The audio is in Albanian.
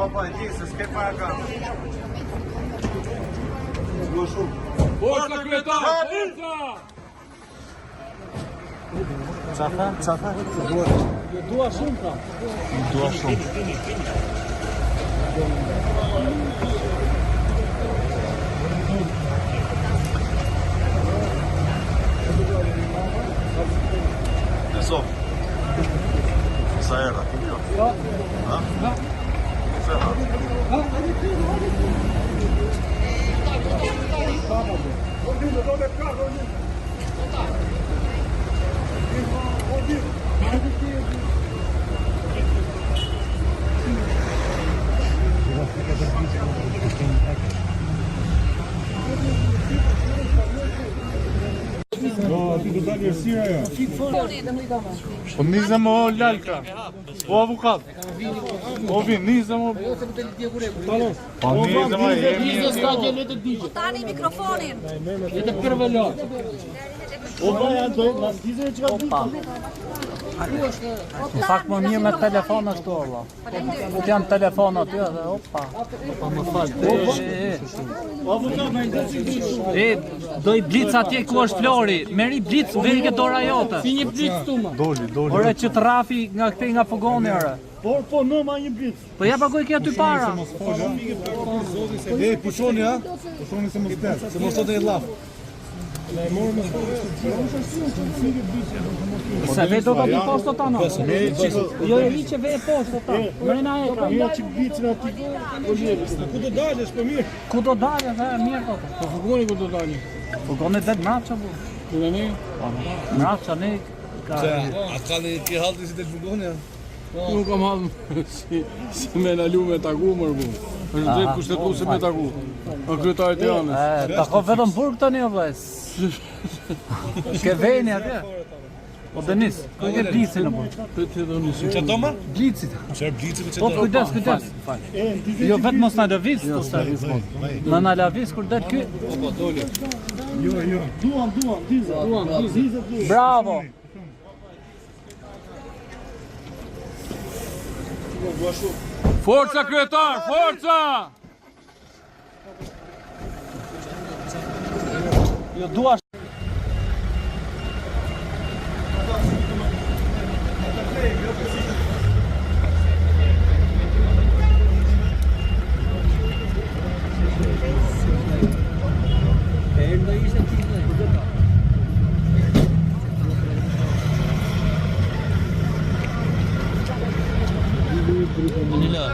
Baba, e se s'ke para ka. Forca, kryetar! Forca! Qafa? Dua shumë ka. Dua shumë. Eso. Sa era. Ha? Se ha. Po nizem o lalka. O avukat. O vin, nizem o. Po nizem o jemi. Tani mikrofonin. Jetë përvëllon. O baja do, mas dizë që ka Opa. Në fakt më mirë me telefon ashtu valla. Po janë telefon aty edhe opa. Opa më fal. Do i blic atje ku është Flori. Merri blic, veri ke dora jote. Si një blic tuma. Doli. Ore që trafi nga këtej nga fogoni ore. Po në ma një blic. Po ja pagoj ke aty para. E, pushoni ha? Pushoni se mos tet, se mos sot e llaf. Se ve do ka bi posto ta no. Jo e që ve posto ta. Mërina e ka. Jo që blicin aty. Ku do dalësh për mirë? Ku do dalë dhe mirë po. Po fugoni ku do dalë. Fogoni det mrapça bu. Ku ne? Mrapça ne ka. A ka në ke halti si të fugoni ha? Nuk kam hallë si me na lume taku mër bu. Është drejt kushtetuese me taku. O kryetarit e anës. Tako vetëm burg tani o vllai. Ke veni atje? O Denis, ku ke blicin apo? Të doni si. Çfarë doma? Blicit. Çfarë blicit Po kujdes. Jo vetëm mos na lëviz. Jo sa lëviz. Na na lëviz kur del ky. Po doli. Jo. Duam, diza. Bravo. Forca, kryetar! Forca! Jo dua. Manila.